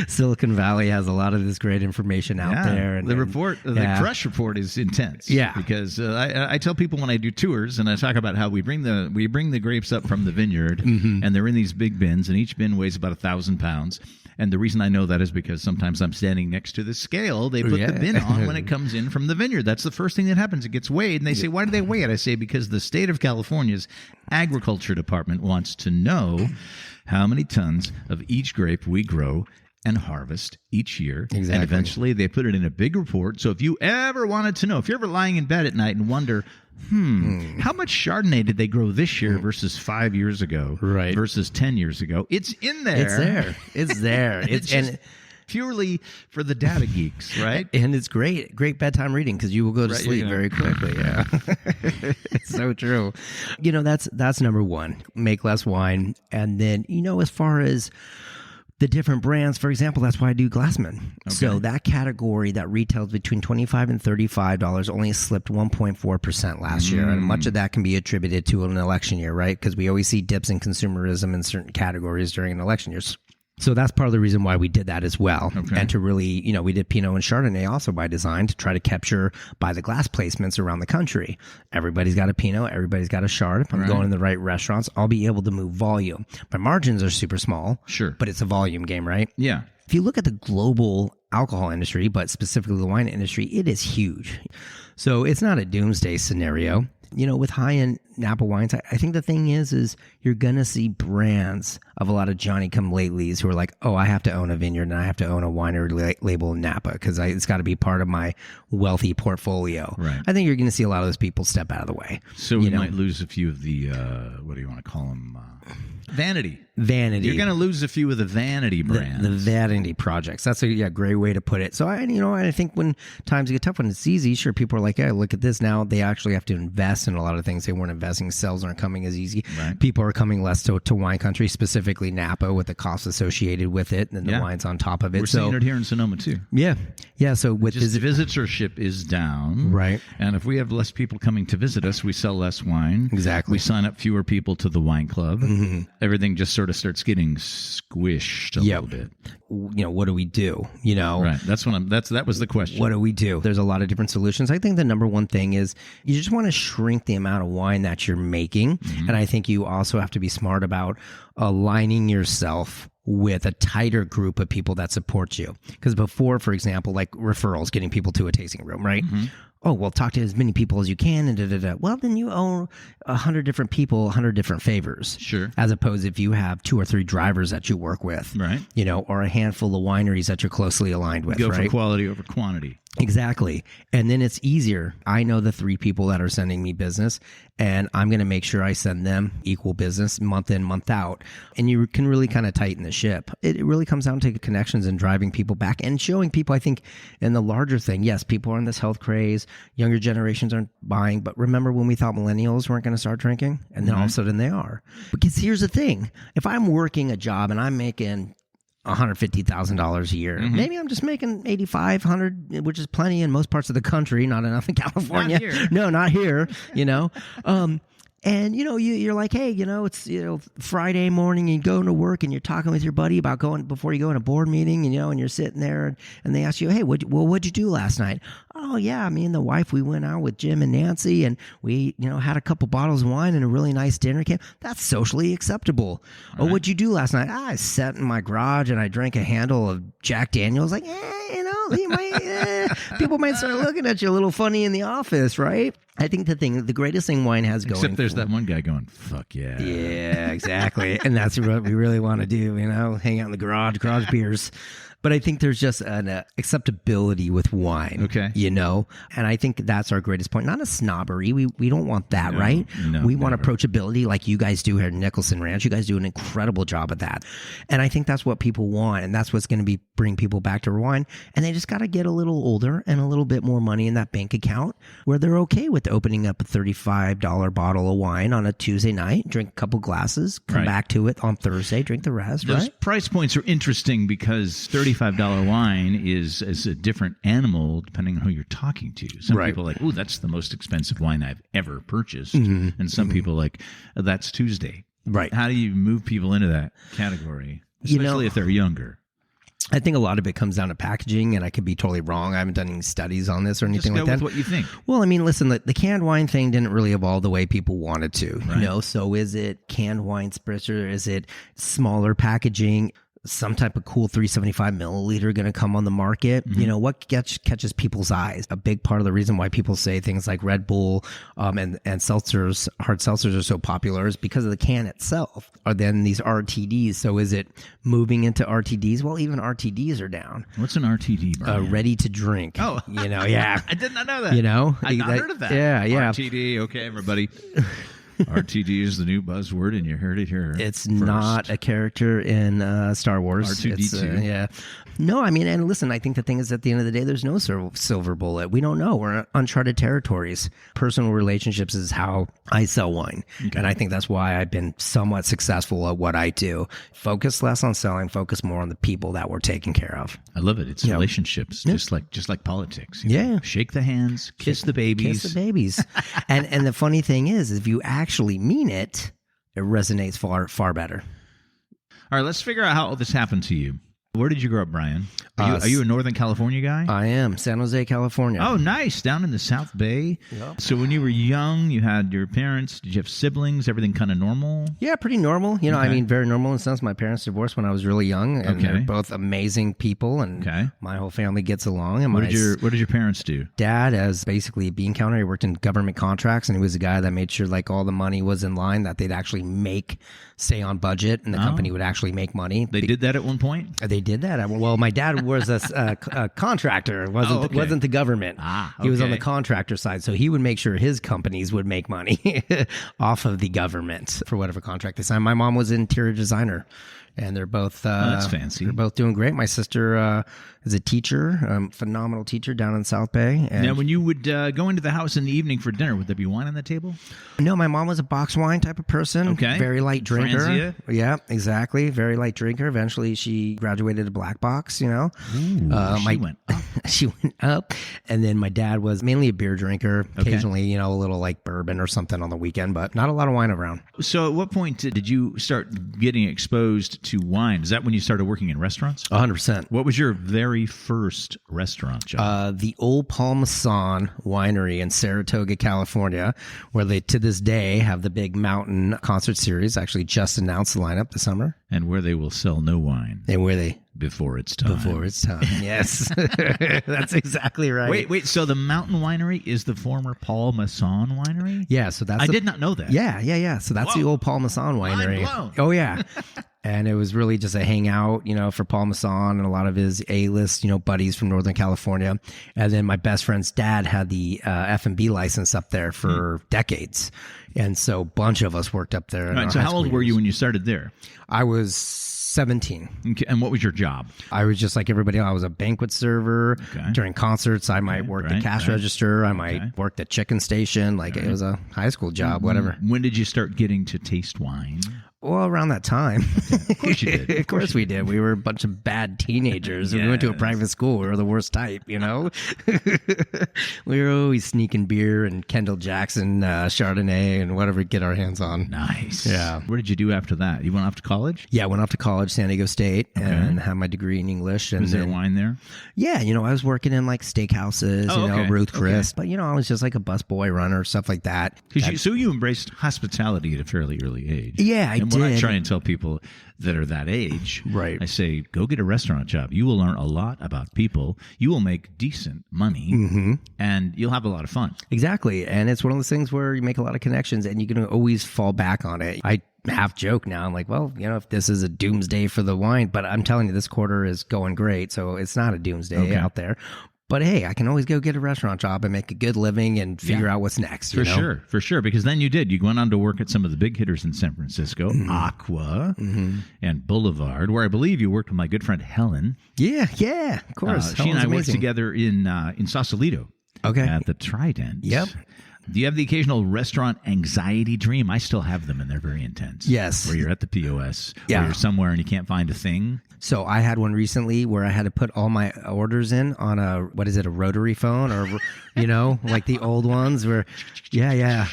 Silicon Valley has a lot of this great information out there. And the crush report is intense. Yeah. Because I tell people when I do tours and I talk about how we bring the grapes up from the vineyard and they're in these big bins and each bin weighs about 1,000 pounds. And the reason I know that is because sometimes I'm standing next to the scale they put the bin on when it comes in from the vineyard. That's the first thing that happens. It gets weighed. And they say, why do they weigh it? I say, because the state of California's agriculture department wants to know how many tons of each grape we grow and harvest each year. Exactly. And eventually they put it in a big report. So if you ever wanted to know, if you're ever lying in bed at night and wonder, how much Chardonnay did they grow this year versus 5 years ago, versus 10 years ago? It's in there. It's there. It's purely for the data geeks, right? And it's great bedtime reading because you will go to sleep very quickly. Yeah, it's so true. That's number one. Make less wine, and then as far as the different brands, for example, that's why I do Glassman. Okay. So that category that retails between $25 and $35 only slipped 1.4% last year. And much of that can be attributed to an election year, right? Because we always see dips in consumerism in certain categories during an election year. So that's part of the reason why we did that as well. Okay. And to really, we did Pinot and Chardonnay also by design to try to capture by the glass placements around the country. Everybody's got a Pinot, everybody's got a Chard. If I'm going in the right restaurants, I'll be able to move volume. My margins are super small, but it's a volume game, right? Yeah. If you look at the global alcohol industry, but specifically the wine industry, it is huge. So it's not a doomsday scenario. With high-end Napa wines, I think the thing is you're going to see brands of a lot of Johnny-come-latelys who are like, oh, I have to own a vineyard and I have to own a winery label in Napa because it's got to be part of my wealthy portfolio. Right. I think you're going to see a lot of those people step out of the way. So we might lose a few of the, what do you want to call them? Vanity. You're going to lose a few of the vanity brands. The vanity projects. That's a great way to put it. So I think when times get tough, when it's easy, sure, people are like, hey, look at this. Now they actually have to invest in a lot of things they weren't investing. Sales aren't coming as easy. Right. People are coming less to wine country, specifically Napa, with the costs associated with it, and the wines on top of it. We're seeing it here in Sonoma too. Yeah. So with visitorship is down. Right. And if we have less people coming to visit us, we sell less wine. Exactly. We sign up fewer people to the wine club. Everything just sort of starts getting squished a little bit. What do we do? Right. That was the question. What do we do? There's a lot of different solutions. I think the number one thing is you just want to shrink the amount of wine that you're making. And I think you also have to be smart about aligning yourself with a tighter group of people that support you. Because before, for example, like referrals, getting people to a tasting room, right? Oh, well, talk to as many people as you can, and Well, then you owe 100 different people 100 different favors. Sure. As opposed if you have 2 or 3 drivers that you work with, right? Or a handful of wineries that you're closely aligned with, Go for quality over quantity. Exactly. And then it's easier. I know the 3 people that are sending me business, and I'm going to make sure I send them equal business month in, month out. And you can really kind of tighten the ship. It really comes down to connections and driving people back and showing people, I think, in the larger thing, yes, people are in this health craze. Younger generations aren't buying. But remember when we thought millennials weren't going to start drinking? And then all of a sudden they are. Because here's the thing. If I'm working a job and I'm making $150,000 a year. Maybe I'm just making $8,500, which is plenty in most parts of the country, not enough in California. Not here. No, not here. And, you're like, hey, it's, Friday morning, and you go to work and you're talking with your buddy about going before you go in a board meeting, and you're sitting there and they ask you, hey, what'd you do last night? Oh, yeah, me and the wife, we went out with Jim and Nancy and we, had a couple bottles of wine and a really nice dinner. That's socially acceptable. Right. Oh, what'd you do last night? I sat in my garage and I drank a handle of Jack Daniels. Like, you might, people might start looking at you a little funny in the office, right? I think the greatest thing wine has going. Except there's that one guy going, fuck yeah. Yeah, exactly. And that's what we really want to do, hang out in the garage beers. But I think there's just an acceptability with wine, okay. And I think that's our greatest point. Not a snobbery. We don't want that, right? No, we want approachability like you guys do here at Nicholson Ranch. You guys do an incredible job at that. And I think that's what people want. And that's what's going to bring people back to wine. And they just got to get a little older and a little bit more money in that bank account where they're okay with opening up a $35 bottle of wine on a Tuesday night, drink a couple glasses, come back to it on Thursday, drink the rest, Those price points are interesting because $35 wine is a different animal depending on who you're talking to. Some people are like, ooh, that's the most expensive wine I've ever purchased. Mm-hmm. And some people are like, that's Tuesday. Right. How do you move people into that category, especially if they're younger? I think a lot of it comes down to packaging, and I could be totally wrong. I haven't done any studies on this or anything like that. Just go with what you think. Well, I mean, listen, the canned wine thing didn't really evolve the way people wanted to. Right. So is it canned wine spritzer? Is it smaller packaging? Some type of cool 375 milliliter going to come on the market. Mm-hmm. What catches people's eyes? A big part of the reason why people say things like Red Bull and seltzers, hard seltzers are so popular is because of the can itself. Or then these RTDs. So is it moving into RTDs? Well, even RTDs are down. What's an RTD, Brian? Ready to drink. Oh. Yeah. I did not know that. I've not heard of that. Yeah. RTD. Okay, everybody. RTD is the new buzzword, and you heard it here. It's first. Not a character in Star Wars. R2D2. Yeah. No, I mean, and listen, I think the thing is at the end of the day, there's no silver bullet. We don't know. We're in uncharted territories. Personal relationships is how I sell wine. Okay. And I think that's why I've been somewhat successful at what I do. Focus less on selling, focus more on the people that we're taking care of. I love it. It's relationships, just like politics. Yeah. Shake the hands, kiss the babies. Kiss the babies. and the funny thing is, if you actually mean it, it resonates far better. All right, let's figure out how all this happened to you. Where did you grow up, Brian? Are you a Northern California guy? I am. San Jose, California. Oh, nice. Down in the South Bay. Yep. So when you were young, you had your parents. Did you have siblings? Everything kind of normal? Yeah, pretty normal. I mean, very normal in the sense my parents divorced when I was really young. And they're both amazing people. And my whole family gets along. And what did your parents do? Dad, as basically a bean counter, he worked in government contracts. And he was the guy that made sure like all the money was in line, that they'd actually stay on budget, and the company would actually make money. They did that at one point? They did that. Well, my dad was a contractor. Wasn't the government. He was on the contractor side, so he would make sure his companies would make money off of the government for whatever contract they signed. My mom was an interior designer, and they're both that's fancy. They're both doing great. My sister is a teacher, phenomenal teacher down in South Bay. And now, when you would go into the house in the evening for dinner, would there be wine on the table? No, my mom was a box wine type of person. Okay. Very light drinker. Franzia? Yeah, exactly. Very light drinker. Eventually, she graduated to black box, Ooh, she went up. She went up. And then my dad was mainly a beer drinker. Occasionally, a little like bourbon or something on the weekend, but not a lot of wine around. So at what point did you start getting exposed to wine? Is that when you started working in restaurants? 100%. What was your very first restaurant job? The Old Marsanne Winery in Saratoga, California, where they to this day have the big mountain concert series. Actually just announced the lineup this summer. And where they will sell no wine. And where they... Before it's time. Before it's time, yes. That's exactly right. Wait, so the Mountain Winery is the former Paul Masson Winery? Yeah, so that's... I did not know that. Yeah. So that's the Old Paul Masson Winery. Mind blown. Oh, yeah. And it was really just a hangout, for Paul Masson and a lot of his A-list, buddies from Northern California. And then my best friend's dad had the F&B license up there for decades. And so a bunch of us worked up there. Right, so how old were you when you started there? I was 17. Okay, and what was your job? I was just like everybody else. I was a banquet server. During concerts. I might work the cash register. I might work the chicken station. It was a high school job, whatever. When did you start getting to taste wine? Well, around that time. Of course you did. Of course we did. We were a bunch of bad teenagers. We went to a private school. We were the worst type, you know? We were always sneaking beer and Kendall Jackson, Chardonnay, and whatever we get our hands on. Nice. Yeah. What did you do after that? You went off to college? Yeah, I went off to college, San Diego State, and had my degree in English. And Was there wine there? Yeah, I was working in like steakhouses, Ruth Chris. But, I was just like a busboy runner, stuff like that. So you embraced hospitality at a fairly early age. Yeah, I did. When I try and tell people that are that age, right. I say, go get a restaurant job. You will learn a lot about people. You will make decent money, and you'll have a lot of fun. Exactly. And it's one of those things where you make a lot of connections, and you can always fall back on it. I half joke now. I'm like, well, if this is a doomsday for the wine, but I'm telling you, this quarter is going great. So it's not a doomsday out there. But hey, I can always go get a restaurant job and make a good living and figure out what's next. For sure. Because then you did. You went on to work at some of the big hitters in San Francisco, Aqua and Boulevard, where I believe you worked with my good friend Helen. Yeah, of course. She and I worked together in Sausalito. Okay. At the Trident. Yep. Do you have the occasional restaurant anxiety dream? I still have them, and they're very intense. Yes. Where you're at the POS, or you're somewhere and you can't find a thing. So I had one recently where I had to put all my orders in on a rotary phone, or, like the old ones where, yeah.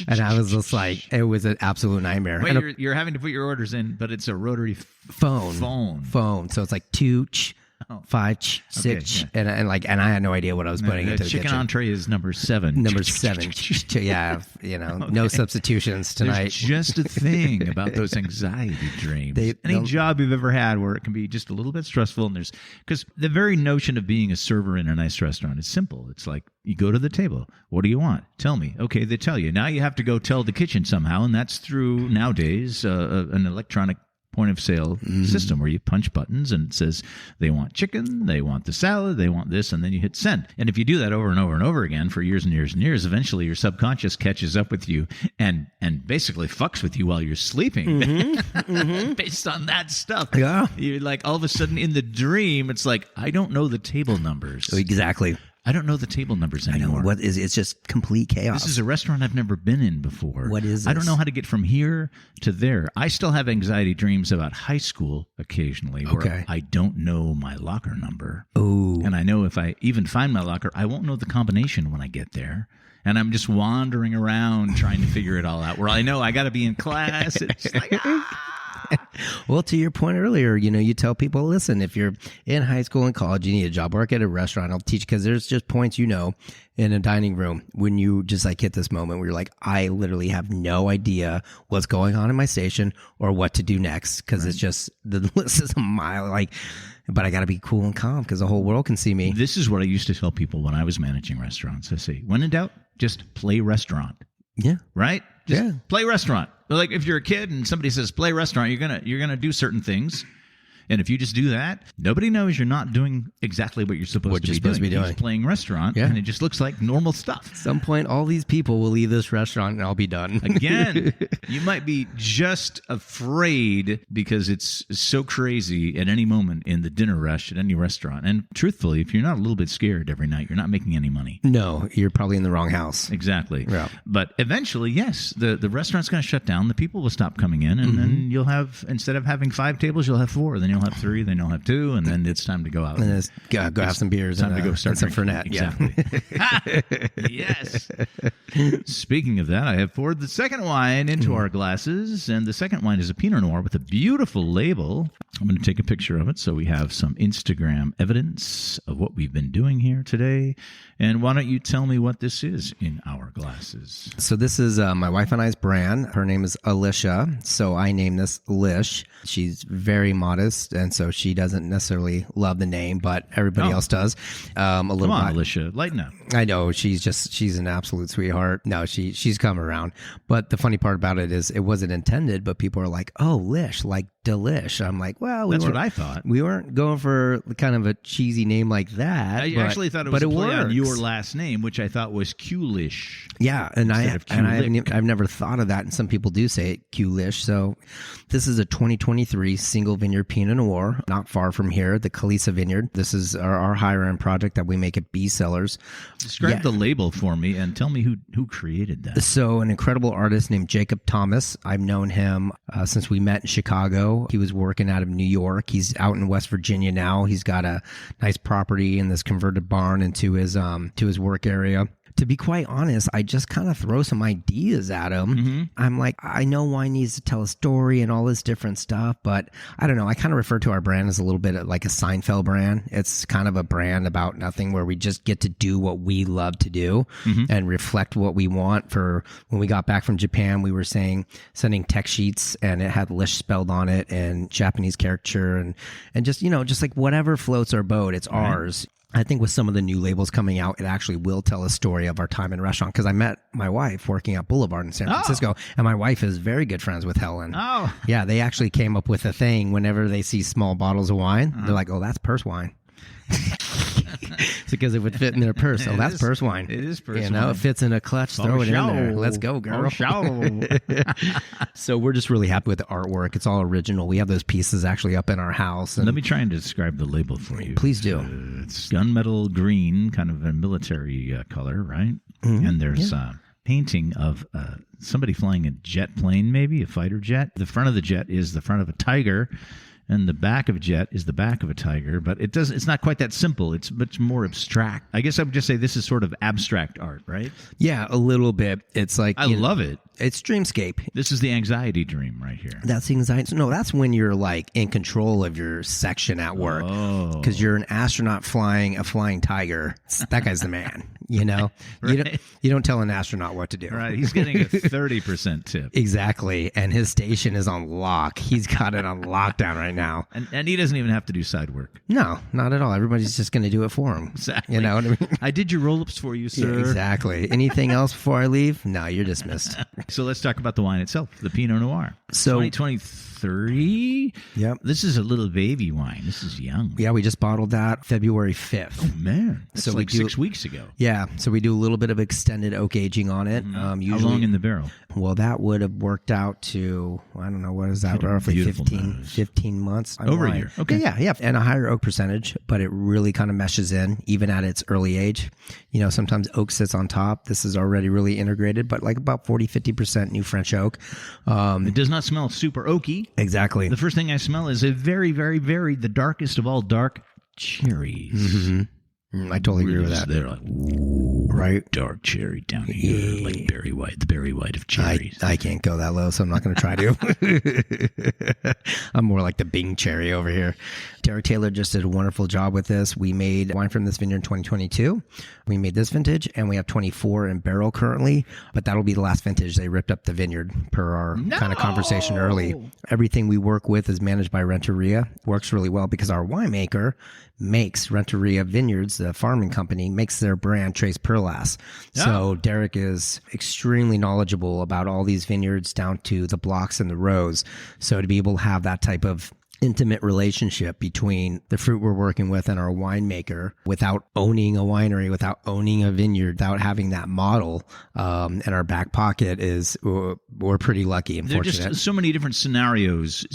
And I was just like, it was an absolute nightmare. Wait, you're having to put your orders in, but it's a rotary phone. So it's like 2, 5, 6, and I had no idea what I was putting into the chicken kitchen. Entree is number 7. Number 7. Yeah, no substitutions tonight. There's just a thing about those anxiety dreams. Any job you've ever had where it can be just a little bit stressful, and because the very notion of being a server in a nice restaurant is simple. It's like you go to the table. What do you want? Tell me. Okay, they tell you. Now you have to go tell the kitchen somehow, and that's through nowadays an electronic point of sale system where you punch buttons and it says they want chicken, they want the salad, they want this, and then you hit send. And if you do that over and over and over again for years and years and years, eventually your subconscious catches up with you and basically fucks with you while you're sleeping based on that stuff. Yeah. You're like, all of a sudden in the dream, it's like, I don't know the table numbers. Exactly. I don't know the table numbers anymore. I know. It's just complete chaos. This is a restaurant I've never been in before. What is this? I don't know how to get from here to there. I still have anxiety dreams about high school occasionally where I don't know my locker number. Oh. And I know if I even find my locker, I won't know the combination when I get there. And I'm just wandering around trying to figure it all out. Where I know I got to be in class. It's like, Well, to your point earlier, you tell people, listen, if you're in high school and college, you need a job, work at a restaurant, I'll teach, because there's just points, in a dining room when you just like hit this moment where you're like, I literally have no idea what's going on in my station or what to do next, because it's just, the list is a mile, but I got to be cool and calm because the whole world can see me. This is what I used to tell people when I was managing restaurants. I say, when in doubt, just play restaurant. Yeah. Right? Just play restaurant. Like if you're a kid and somebody says play restaurant, you're gonna do certain things. And if you just do that, nobody knows you're not doing exactly what you're supposed to be doing. He's playing restaurant, and it just looks like normal stuff. At some point, all these people will leave this restaurant, and I'll be done. Again, you might be just afraid because it's so crazy at any moment in the dinner rush at any restaurant. And truthfully, if you're not a little bit scared every night, you're not making any money. No, you're probably in the wrong house. Exactly. Yeah. But eventually, yes, the restaurant's going to shut down. The people will stop coming in, and then you'll have, instead of having 5 tables, you'll have 4. Then you'll have 3, then you'll have 2, and then it's time to go out. And it's go have some beers. Time to go start some Fernet. Exactly. Yes. Speaking of that, I have poured the second wine into our glasses, and the second wine is a Pinot Noir with a beautiful label. I'm going to take a picture of it so we have some Instagram evidence of what we've been doing here today. And why don't you tell me what this is in our glasses? So this is my wife and I's brand. Her name is Alicia, so I named this Lish. She's very modest, and so she doesn't necessarily love the name, but everybody else does. Come on, Alicia, lighten up. I know, she's an absolute sweetheart. No, she's come around. But the funny part about it is it wasn't intended, but people are like, oh, Lish, like Lish. I'm like, well, That's what I thought. We weren't going for kind of a cheesy name like that. I actually thought it was a play on your last name, which I thought was Kulich. Yeah, I've never thought of that, and some people do say it, Lish. So this is a 2023 single vineyard Pinot Noir, not far from here, the Calesa Vineyard. This is our higher end project that we make at B Cellars. Describe the label for me and tell me who created that. So an incredible artist named Jacob Thomas. I've known him since we met in Chicago. He was working out of New York. He's out in West Virginia now. He's got a nice property in this converted barn into his work area. To be quite honest, I just kind of throw some ideas at him. Mm-hmm. I'm like, I know wine needs to tell a story and all this different stuff, but I don't know. I kind of refer to our brand as a little bit like a Seinfeld brand. It's kind of a brand about nothing where we just get to do what we love to do and reflect what we want. For when we got back from Japan, we were sending tech sheets and it had Lish spelled on it and Japanese caricature and just, just like whatever floats our boat, it's ours. I think with some of the new labels coming out, it actually will tell a story of our time in restaurant. Because I met my wife working at Boulevard in San Francisco, and my wife is very good friends with Helen. Oh, yeah, they actually came up with a thing whenever they see small bottles of wine, they're like, "Oh, that's purse wine." It's because it would fit in their purse. Oh, that's purse wine. It is purse wine. It fits in a clutch. Throw it in there. Let's go, girl. So we're just really happy with the artwork. It's all original. We have those pieces actually up in our house. Let me try and describe the label for you. Please do. It's gunmetal green, kind of a military color, right? Mm-hmm. And there's painting of somebody flying a jet plane, maybe a fighter jet. The front of the jet is the front of a tiger. And the back of a jet is the back of a tiger, but it's not quite that simple. It's much more abstract. I guess I would just say this is sort of abstract art, right? Yeah, a little bit. It's like I love it. It's dreamscape. This is the anxiety dream right here. That's the anxiety. No, that's when you're like in control of your section at work. Because you're an astronaut flying a flying tiger. That guy's the man. Right. You don't tell an astronaut what to do. Right. He's getting a 30% tip. Exactly. And his station is on lock. He's got it on lockdown right now. And he doesn't even have to do side work. No, not at all. Everybody's just going to do it for him. Exactly. You know what I mean? I did your roll-ups for you, sir. Yeah, exactly. Anything else before I leave? No, you're dismissed. So let's talk about the wine itself, the Pinot Noir. So 2023. Yep. This is a little baby wine. This is young. Yeah, we just bottled that February 5th. Oh, man. That's like 6 weeks ago. Yeah. So we do a little bit of extended oak aging on it. Usually, how long in the barrel? Well, that would have worked out to, I don't know, what is that? Roughly 15 months. Over a year. Okay. Yeah. And a higher oak percentage, but it really kind of meshes in, even at its early age. Sometimes oak sits on top. This is already really integrated, but like about 40-50% new French oak. It does not smell super oaky. Exactly. The first thing I smell is a very, very, very, the darkest of all dark cherries. Mm-hmm. I totally agree with that. They're like, ooh, right? Dark cherry down here, like berry white, the berry white of cherries. I can't go that low, so I'm not going to try to. I'm more like the Bing cherry over here. Derek Taylor just did a wonderful job with this. We made wine from this vineyard in 2022. We made this vintage, and we have 24 in barrel currently, but that'll be the last vintage. They ripped up the vineyard per our kind of conversation early. Everything we work with is managed by Renteria. Works really well because our winemaker makes Renteria Vineyards, the farming company, makes their brand Tres Perlas. So Derek is extremely knowledgeable about all these vineyards down to the blocks and the rows. So to be able to have that type of intimate relationship between the fruit we're working with and our winemaker without owning a winery, without owning a vineyard, without having that model in our back pocket we're pretty lucky and fortunate. There are just so many different scenarios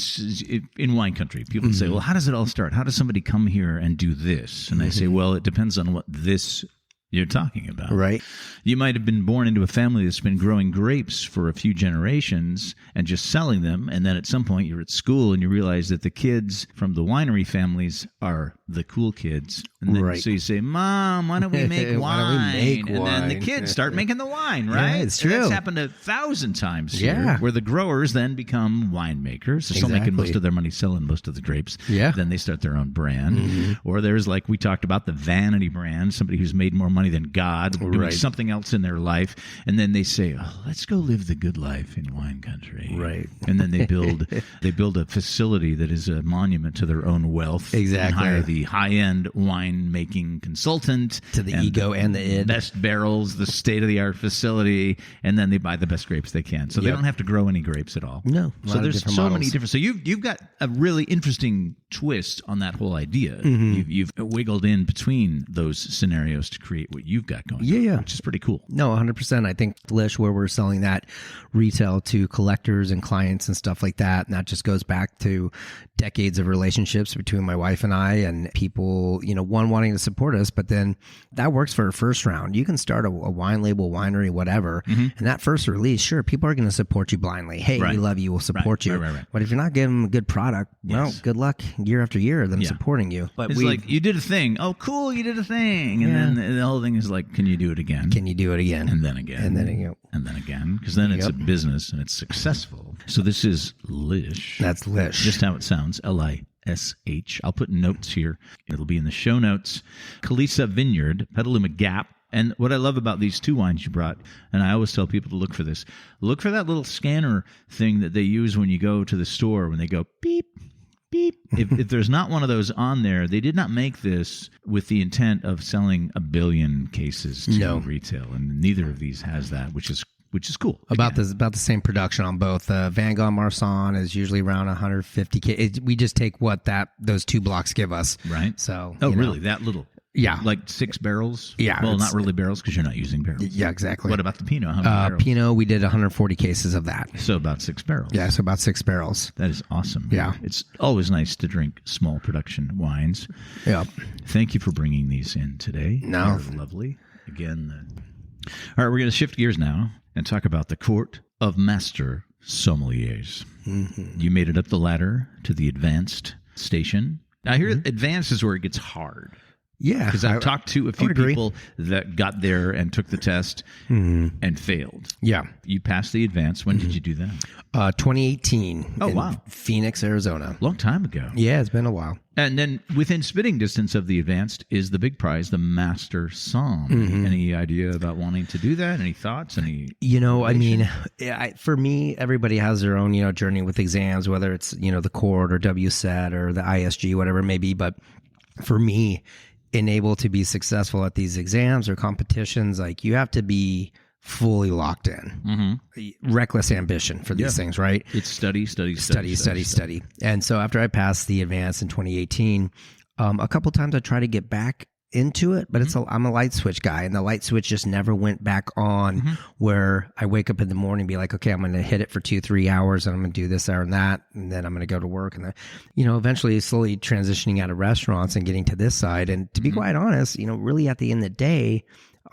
in wine country. People say, well, how does it all start? How does somebody come here and do this? And I say, well, it depends on what this you're talking about. Right. You might have been born into a family that's been growing grapes for a few generations and just selling them, and then at some point you're at school and you realize that the kids from the winery families are the cool kids. And then, so you say, Mom, why don't we make wine? And then the kids start making the wine, right? Yeah, it's true. And that's happened 1,000 times here, where the growers then become winemakers. They're still making most of their money selling most of the grapes. Yeah. Then they start their own brand. Or there's, like we talked about, the vanity brand, somebody who's made more money money than God, doing something else in their life. And then they say, oh, let's go live the good life in wine country. Right. And then they build a facility that is a monument to their own wealth. Exactly. And hire the high-end wine-making consultant. To the ego and the id. Best barrels, the state-of-the-art facility, and then they buy the best grapes they can. So they don't have to grow any grapes at all. No. So there's so many different. So you've got a really interesting twist on that whole idea. Mm-hmm. You've wiggled in between those scenarios to create what you've got going on, which is pretty cool. No, 100%. I think Lish, where we're selling that retail to collectors and clients and stuff like that, and that just goes back to decades of relationships between my wife and I, and people, one wanting to support us, but then that works for a first round. You can start a wine label, winery, whatever, and that first release, sure, people are going to support you blindly. Hey, we love you, we'll support you. Right. But if you're not giving them a good product, well, good luck year after year of them supporting you. But it's like, you did a thing. Oh, cool, you did a thing. And then the whole thing is like, can you do it again? Can you do it again? And then again. And then again. And then again. Because then it's a business and it's successful. So this is Lish. That's Lish. Just how it sounds. Lish. I'll put notes here. It'll be in the show notes. Calesa Vineyard, Petaluma Gap. And what I love about these two wines you brought, and I always tell people to look for this, look for that little scanner thing that they use when you go to the store, when they go beep, beep. If there's not one of those on there, they did not make this with the intent of selling 1 billion cases to retail. And neither of these has that, which is cool. About the same production on both. Vangone Marsanne is usually around 150K. We just take what those 2 blocks give us. Right. So. Really? That little? Yeah. Like 6 barrels? Yeah. Well, not really barrels because you're not using barrels. Yeah, exactly. What about the Pinot? How many barrels? Pinot, we did 140 cases of that. So about 6 barrels. Yeah, so about 6 barrels. That is awesome. Yeah. It's always nice to drink small production wines. Yeah. Thank you for bringing these in today. No. They're lovely. Again. All right, we're going to shift gears now and talk about the Court of Master Sommeliers. Mm-hmm. You made it up the ladder to the advanced station. I hear advanced is where it gets hard. Yeah. Because I've talked to a few people that got there and took the test and failed. Yeah. You passed the advance. When did you do that? 2018. Oh, wow. Phoenix, Arizona. Long time ago. Yeah, it's been a while. And then within spitting distance of the advanced is the big prize, the Master Somm. Mm-hmm. Any idea about wanting to do that? Any thoughts? For me, everybody has their own, journey with exams, whether it's, the court or WSET or the ISG, whatever it may be. But for me, able to be successful at these exams or competitions, like you have to be fully locked in. Reckless ambition for these things, right? It's study. And so after I passed the advance in 2018, a couple times I tried to get back into it, but I'm a light switch guy, and the light switch just never went back on where I wake up in the morning and be like, okay, I'm going to hit it for 2-3 hours and I'm going to do this hour and that, and then I'm going to go to work. And then, eventually slowly transitioning out of restaurants and getting to this side. And to be quite honest, really at the end of the day,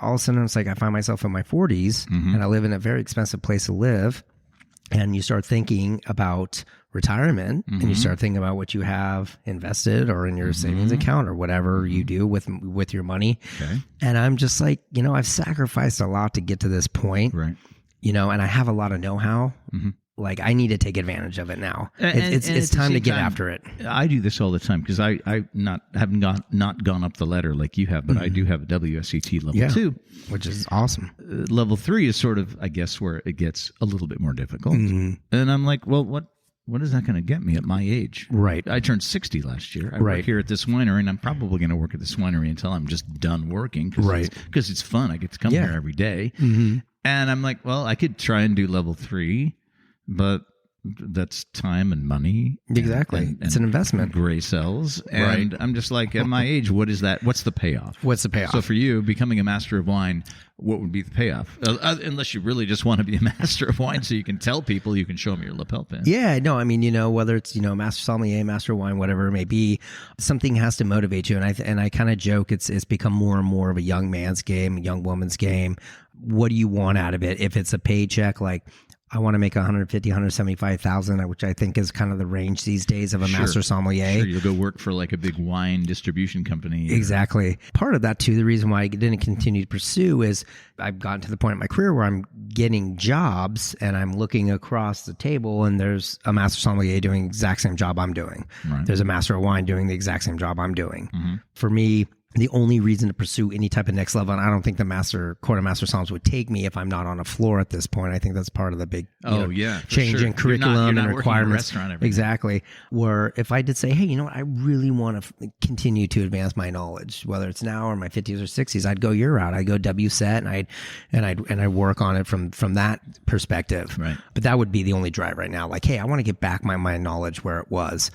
all of a sudden it's like I find myself in my 40s and I live in a very expensive place to live. And you start thinking about retirement and you start thinking about what you have invested or in your savings account or whatever you do with your money. Okay. And I'm just like, I've sacrificed a lot to get to this point, right? And I have a lot of know-how. Like I need to take advantage of it now. It's time to get after it. I do this all the time because I haven't gone up the ladder like you have, but I do have a WSET level 2, which is awesome. Level 3 is sort of, I guess, where it gets a little bit more difficult. And I'm like, well, what is that going to get me at my age? Right. I turned 60 last year. I work here at this winery, and I'm probably going to work at this winery until I'm just done working. Because it's fun. I get to come here every day. And I'm like, well, I could try and do level 3. But that's time and money. Exactly. And it's an investment. Gray cells. And I'm just like, at my age, what is that? What's the payoff? What's the payoff? So for you, becoming a master of wine, what would be the payoff? Unless you really just want to be a master of wine so you can tell people, you can show them your lapel pin. Yeah, no, whether it's, master sommelier, master of wine, whatever it may be, something has to motivate you. And I kind of joke, it's become more and more of a young man's game, a young woman's game. What do you want out of it? If it's a paycheck, like, I want to make 150, 175,000, which I think is kind of the range these days of a master sommelier. Sure, you'll go work for like a big wine distribution company. Exactly. Part of that too, the reason why I didn't continue to pursue is I've gotten to the point in my career where I'm getting jobs and I'm looking across the table and there's a master sommelier doing the exact same job I'm doing. Right. There's a master of wine doing the exact same job I'm doing. For me, the only reason to pursue any type of next level, and I don't think the quartermaster psalms would take me if I'm not on a floor at this point. I think that's part of the big change in curriculum and requirements. Exactly. Where if I did say, hey, you know what, I really want to continue to advance my knowledge, whether it's now or my 50s or 60s, I'd go your route. I'd go WSET and I'd work on it from that perspective. Right. But that would be the only drive right now. Like, hey, I want to get back my knowledge where it was.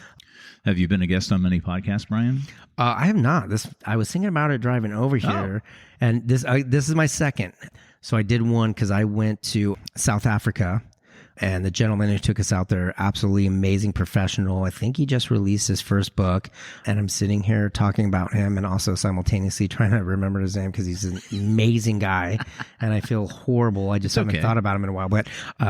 Have you been a guest on many podcasts, Brian? I have not. I was thinking about it driving over here, and this is my second. So I did one because I went to South Africa, and the gentleman who took us out there, absolutely amazing professional. I think he just released his first book, and I'm sitting here talking about him and also simultaneously trying to remember his name because he's an amazing guy, and I feel horrible. I just haven't thought about him in a while, but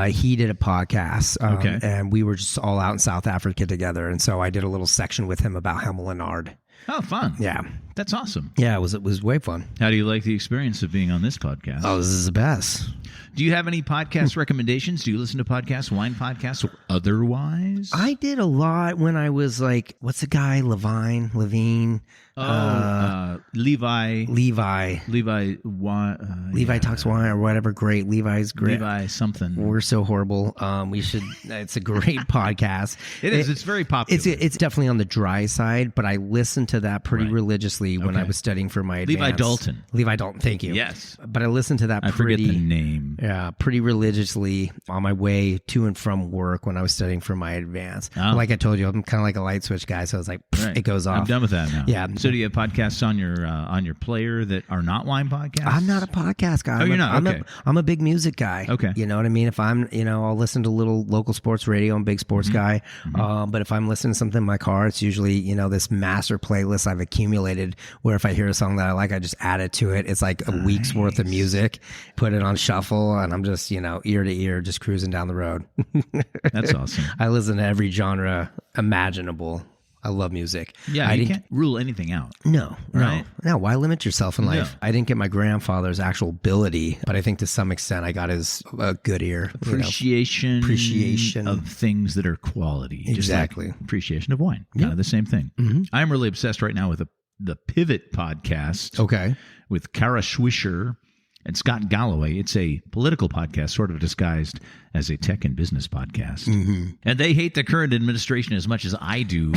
he did a podcast, and we were just all out in South Africa together, and so I did a little section with him about Nard. Oh, fun. Yeah. That's awesome. Yeah, it was way fun. How do you like the experience of being on this podcast? Oh, this is the best. Do you have any podcast recommendations? Do you listen to podcasts, wine podcasts, or otherwise? I did a lot when I was like, what's the guy? Levine? Levi. Levi Talks Wine or whatever. Great. Levi's great. Levi something. We're so horrible. It's a great podcast. It is. It's very popular. It's definitely on the dry side, but I listened to that pretty religiously when I was studying for my advance. Levi Dalton. Thank you. Yes. But I listened to that I forget the name. Yeah, pretty religiously on my way to and from work when I was studying for my advance. Oh. Like I told you, I'm kind of like a light switch guy, so it's like it goes off. I'm done with that now. Yeah. So do you have podcasts on your player that are not wine podcasts? I'm not a podcast guy. You're not? Okay. I'm a big music guy. Okay. You know what I mean? If I'm, I'll listen to little local sports radio. I'm a big sports guy. Mm-hmm. But if I'm listening to something in my car, it's usually, this master playlist I've accumulated where if I hear a song that I like, I just add it to it. It's like a week's worth of music, put it on shuffle, and I'm just, ear to ear, just cruising down the road. That's awesome. I listen to every genre imaginable. I love music. Yeah, you can't rule anything out. No. Right? No, why limit yourself in life? No. I didn't get my grandfather's actual ability, but I think to some extent I got his good ear. Appreciation of things that are quality. Exactly. Just like appreciation of wine. Kind of the same thing. Mm-hmm. I'm really obsessed right now with the Pivot podcast. Okay. With Kara Swisher and Scott Galloway. It's a political podcast sort of disguised as a tech and business podcast. Mm-hmm. And they hate the current administration as much as I do.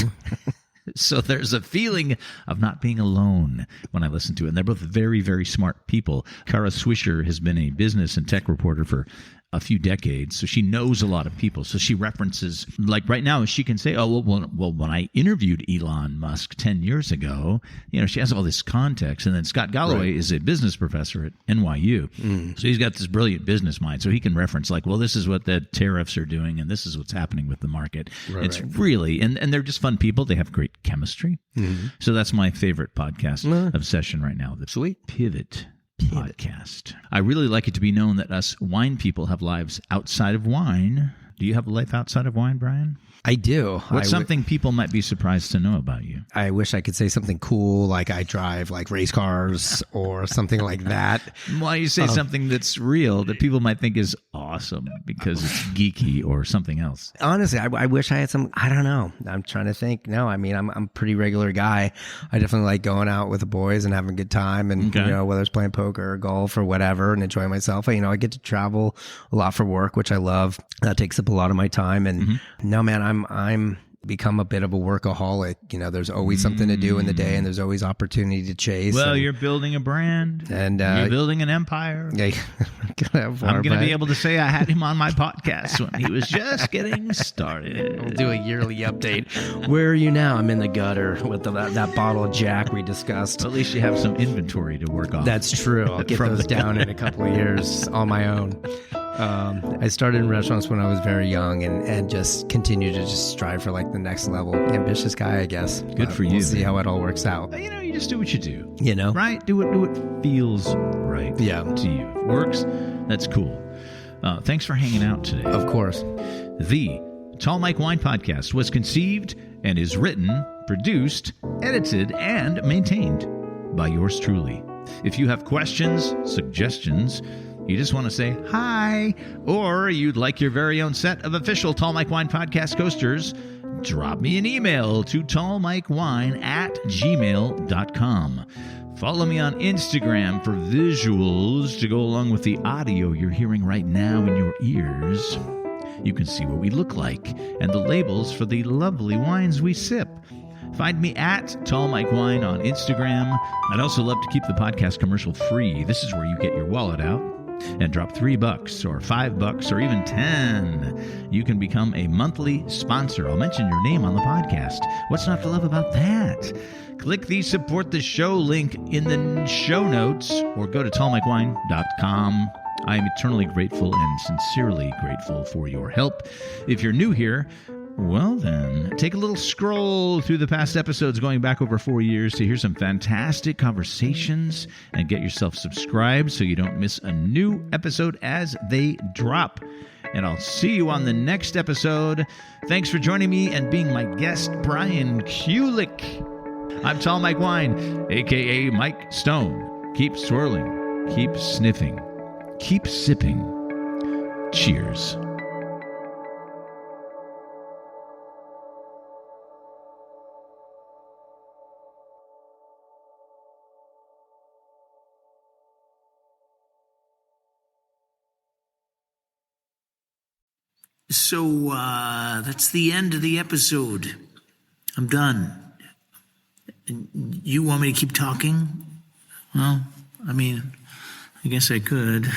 So there's a feeling of not being alone when I listen to it. And they're both very, very smart people. Kara Swisher has been a business and tech reporter for a few decades, so she knows a lot of people. So she references, like right now, she can say, well, when I interviewed Elon Musk 10 years ago, she has all this context. And then Scott Galloway is a business professor at NYU. So he's got this brilliant business mind. So he can reference like, well, this is what the tariffs are doing, and this is what's happening with the market. It's really, and they're just fun people. They have great chemistry. Mm-hmm. So that's my favorite podcast obsession right now. The Sweet. Pivot podcast. I really like it to be known that us wine people have lives outside of wine. Do you have a life outside of wine, Brian? I do. What's something people might be surprised to know about you? I wish I could say something cool, like I drive like race cars or something like that. Why you say something that's real that people might think is awesome because it's geeky or something else? Honestly, I wish I had some. I don't know. I'm trying to think. No, I mean, I'm a pretty regular guy. I definitely like going out with the boys and having a good time, and whether it's playing poker or golf or whatever, and enjoying myself. I get to travel a lot for work, which I love. That takes up a lot of my time. And no, man, I'm become a bit of a workaholic. There's always something to do in the day, and there's always opportunity to chase. Well, you're building a brand, and you're building an empire. Yeah, I'm going to be able to say I had him on my podcast when he was just getting started. We'll do a yearly update. Where are you now? I'm in the gutter with that bottle of Jack we discussed. At least you have some inventory to work on. That's true. I'll get those down in a couple of years on my own. I started in restaurants when I was very young and just continue to just strive for like the next level. Ambitious guy, I guess. Good for you. We'll see how it all works out. You just do what you do. Right? Do what feels right to you. If it works, that's cool. Thanks for hanging out today. Of course. The Tall Mike Wine Podcast was conceived and is written, produced, edited, and maintained by yours truly. If you have questions, suggestions, you just want to say hi, or you'd like your very own set of official Tall Mike Wine Podcast coasters, drop me an email to tallmikewine at tallmikewine@gmail.com. Follow me on Instagram for visuals to go along with the audio you're hearing right now in your ears. You can see what we look like and the labels for the lovely wines we sip. Find me at Tall Mike Wine on Instagram. I'd also love to keep the podcast commercial free. This is where you get your wallet out and drop $3 or $5 or even 10. You can become a monthly sponsor. I'll mention your name on the podcast. What's not to love about that? Click the support the show link in the show notes or go to tallmikewine.com. I am eternally grateful and sincerely grateful for your help. If you're new here, well then, take a little scroll through the past episodes going back over 4 years to hear some fantastic conversations and get yourself subscribed so you don't miss a new episode as they drop. And I'll see you on the next episode. Thanks for joining me and being my guest, Brian Kulich. I'm Tall Mike Wine, a.k.a. Mike Stone. Keep swirling, keep sniffing, keep sipping. Cheers. So that's the end of the episode. I'm done. You want me to keep talking? Well, I mean, I guess I could.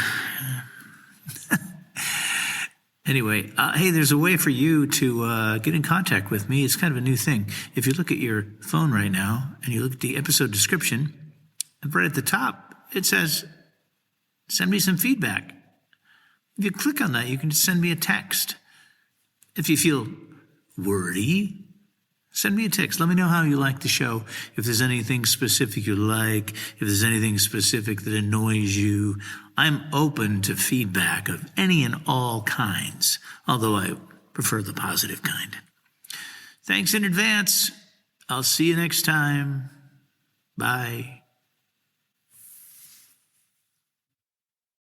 Anyway, hey, there's a way for you to get in contact with me. It's kind of a new thing. If you look at your phone right now and you look at the episode description, and right at the top, it says, send me some feedback. If you click on that, you can just send me a text. If you feel wordy, send me a text. Let me know how you like the show. If there's anything specific you like, if there's anything specific that annoys you, I'm open to feedback of any and all kinds, although I prefer the positive kind. Thanks in advance. I'll see you next time. Bye.